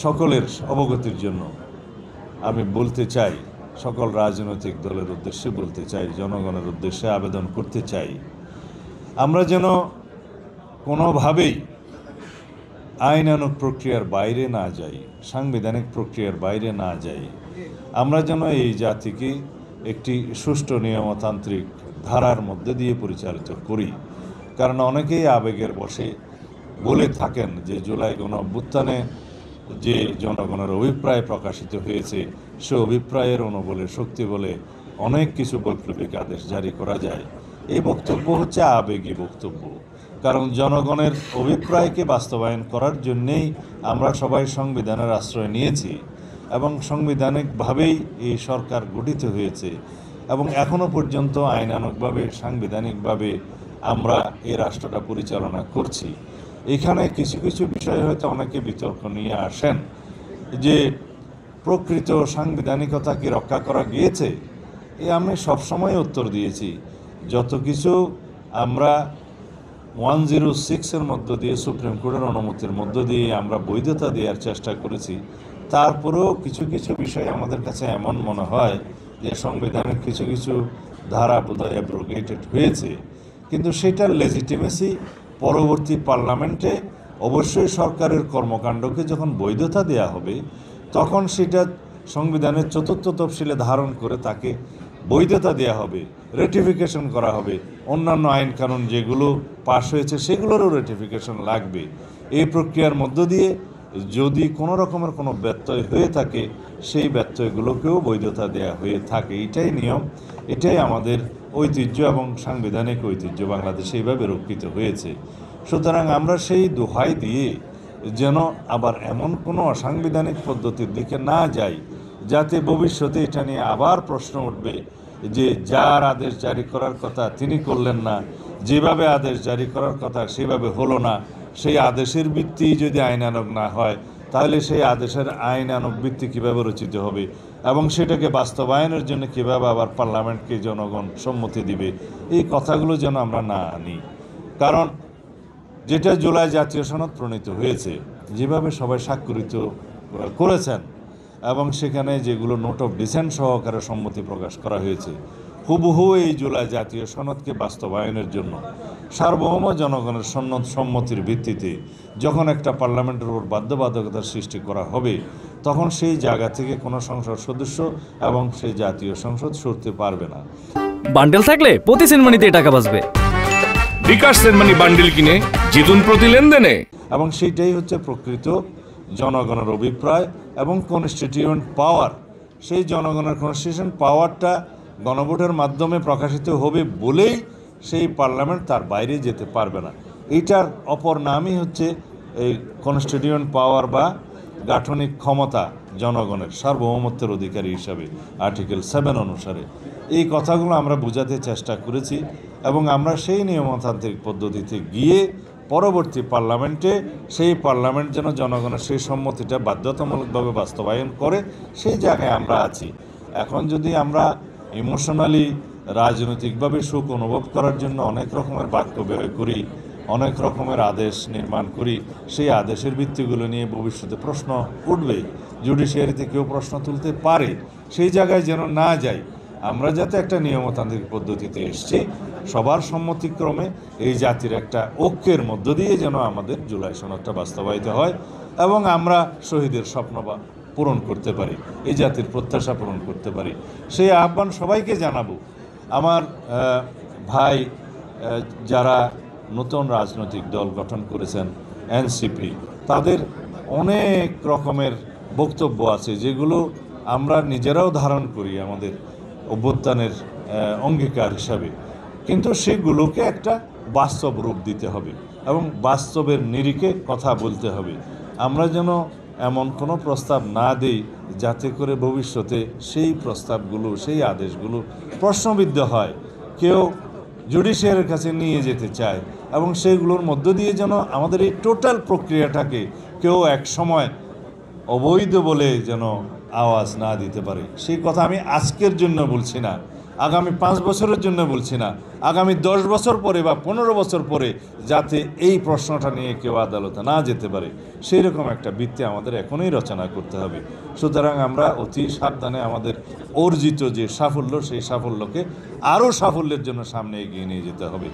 সকলের অবগতির জন্য আমি বলতে চাই, সকল রাজনৈতিক দলের উদ্দেশ্যে বলতে চাই, জনগণের উদ্দেশ্যে আবেদন করতে চাই, আমরা যেন কোনোভাবেই আইনানুগ প্রক্রিয়ার বাইরে না যাই, সাংবিধানিক প্রক্রিয়ার বাইরে না যাই। আমরা যেন এই জাতিকে একটি সুষ্ঠু নিয়মতান্ত্রিক ধারার মধ্যে দিয়ে পরিচালিত করি। কারণ অনেকেই আবেগের বশে বলে থাকেন যে জুলাই গণঅভ্যুত্থানে যে জনগণের অভিপ্রায় প্রকাশিত হয়েছে, সে অভিপ্রায়ের অনুবলে শক্তি বলে অনেক কিছু বৈপ্লবিক আদেশ জারি করা যায়। এই বক্তব্য হচ্ছে আবেগী বক্তব্য। কারণ জনগণের অভিপ্রায়কে বাস্তবায়ন করার জন্যেই আমরা সবাই সংবিধানের আশ্রয় নিয়েছি এবং সাংবিধানিকভাবেই এই সরকার গঠিত হয়েছে এবং এখনও পর্যন্ত আইনানুগভাবে সাংবিধানিকভাবে আমরা এই রাষ্ট্রটা পরিচালনা করছি। এখানে কিছু কিছু বিষয় হয়তো অনেকে বিতর্ক নিয়ে আসেন যে প্রকৃত সাংবিধানিকতা কি রক্ষা করা গিয়েছে। আমি সবসময় উত্তর দিয়েছি, যত কিছু আমরা 106-এর মধ্য দিয়ে সুপ্রিম কোর্টের অনুমতির মধ্য দিয়ে আমরা বৈধতা দেওয়ার চেষ্টা করেছি, তারপরেও কিছু কিছু বিষয় আমাদের কাছে এমন মনে হয় যে সংবিধানের কিছু কিছু ধারা বোধহয় অ্যাব্রোগেটেড হয়েছে। কিন্তু সেটার লেজিটিমেসি পরবর্তী পার্লামেন্টে অবশ্যই সরকারের কর্মকাণ্ডকে যখন বৈধতা দেয়া হবে, তখন সেটা সংবিধানের ৪র্থ তফসিলে ধারণ করে তাকে বৈধতা দেয়া হবে, রেটিফিকেশন করা হবে। অন্যান্য আইন কানুন যেগুলো পাশ হয়েছে সেগুলোরও রেটিফিকেশন লাগবে। এই প্রক্রিয়ার মধ্য দিয়ে যদি কোনো রকমের কোনো ব্যত্যয় হয়ে থাকে, সেই ব্যত্যয়গুলোকেও বৈধতা দেয়া হয়ে থাকে। এটাই নিয়ম, এটাই আমাদের ঐতিহ্য এবং সাংবিধানিক ঐতিহ্য বাংলাদেশে এইভাবে রক্ষিত হয়েছে। সুতরাং আমরা সেই দোহাই দিয়ে যেন আবার এমন কোনো অসাংবিধানিক পদ্ধতির দিকে না যাই যাতে ভবিষ্যতে এটা নিয়ে আবার প্রশ্ন উঠবে যে যার আদেশ জারি করার কথা তিনি করলেন না, যেভাবে আদেশ জারি করার কথা সেভাবে হলো না, সেই আদেশের ভিত্তি যদি আইনানুগ না হয় তাহলে সেই আদেশের আইনানুগ ভিত্তি কীভাবে রচিত হবে এবং সেটাকে বাস্তবায়নের জন্য কীভাবে আবার পার্লামেন্টকে জনগণ সম্মতি দিবে। এই কথাগুলো যেন আমরা না আনি। কারণ যেটা জুলাই জাতীয় সনদ প্রণীত হয়েছে, যেভাবে সবাই স্বাক্ষরিত করেছেন এবং সেখানে যেগুলো নোট অফ ডিসেন্ট সহকারে সম্মতি প্রকাশ করা হয়েছে, হুবহু এই জুলাই জাতীয় সনদকে বাস্তবায়নের জন্য সার্বভৌম জনগণের সম্মতির ভিত্তিতে যখন একটা পার্লামেন্টের উপর বাধ্যবাধকতার সৃষ্টি করা হবে, তখন সেই জায়গা থেকে কোনো সংসদ সদস্য এবং সেই জাতীয় সংসদ সরতে পারবে না। বান্ডেল থাকলে প্রতি সেনমানিতে টাকা বাঁচবে। বিকাশ সেনমানি বান্ডেল কিনে জিতুন প্রতি লেনদেনে। এবং সেইটাই হচ্ছে প্রকৃত জনগণের অভিপ্রায় এবং কনস্টিটিউয়েন্ট পাওয়ার। সেই জনগণের কনস্টিটিউশন পাওয়ারটা গণভোটের মাধ্যমে প্রকাশিত হবে বলেই সেই পার্লামেন্ট তার বাইরে যেতে পারবে না। এইটার অপর নামই হচ্ছে এই কনস্টিটিউয়েন্ট পাওয়ার বা গাঠনিক ক্ষমতা জনগণের সার্বভৌমত্বের অধিকারী হিসাবে আর্টিকেল 7 অনুসারে। এই কথাগুলো আমরা বোঝাতে চেষ্টা করেছি এবং আমরা সেই নিয়মতান্ত্রিক পদ্ধতিতে গিয়ে পরবর্তী পার্লামেন্টে সেই পার্লামেন্ট যেন জনগণের সেই সম্মতিটা বাধ্যতামূলকভাবে বাস্তবায়ন করে, সেই জায়গায় আমরা আছি। এখন যদি আমরা ইমোশনালি রাজনৈতিকভাবে সুখ অনুভব করার জন্য অনেক রকমের বাক্য ব্যয় করি, অনেক রকমের আদেশ নির্মাণ করি, সেই আদেশের ভিত্তিগুলো নিয়ে ভবিষ্যতে প্রশ্ন উঠবে, জুডিশিয়ারিতে কেউ প্রশ্ন তুলতে পারে, সেই জায়গায় যেন না যাই। আমরা যাতে একটা নিয়মতান্ত্রিক পদ্ধতিতে এসেছি, সবার সম্মতিক্রমে এই জাতির একটা ঐক্যের মধ্য দিয়ে যেন আমাদের জুলাই সনদটা বাস্তবায়িত হয় এবং আমরা শহীদের স্বপ্ন পূরণ করতে পারি, এই জাতির প্রত্যাশা পূরণ করতে পারি। সেই আহ্বান সবাইকে জানাবো। আমার ভাই যারা নতুন রাজনৈতিক দল গঠন করেছেন, এনসিপি, তাদের অনেক রকমের বক্তব্য আছে যেগুলো আমরা নিজেরাও ধারণ করি আমাদের অভ্যুত্থানের অঙ্গীকার হিসাবে, কিন্তু সেগুলোকে একটা বাস্তব রূপ দিতে হবে এবং বাস্তবের নিরিখে কথা বলতে হবে। আমরা যেন এমন কোনো প্রস্তাব না দেই যাতে করে ভবিষ্যতে সেই প্রস্তাবগুলো, সেই আদেশগুলো প্রশ্নবিদ্ধ হয়, কেউ জুডিশিয়ারের কাছে নিয়ে যেতে চায় এবং সেইগুলোর মধ্য দিয়ে যেন আমাদের এই টোটাল প্রক্রিয়াটাকে কেউ এক সময় অবৈধ বলে যেন আওয়াজ না দিতে পারে। সেই কথা আমি আজকের জন্য বলছি না, আগামী 5 বছরের জন্য বলছি না, আগামী 10 বছর পরে বা 15 বছর পরে যাতে এই প্রশ্নটা নিয়ে কেউ আদালতে না যেতে পারে সেই রকম একটা ভিত্তি আমাদের এখনই রচনা করতে হবে। সুতরাং আমরা অতি সাবধানে আমাদের অর্জিত যে সাফল্য সেই সাফল্যকে আরও সাফল্যের জন্য সামনে এগিয়ে নিয়ে যেতে হবে।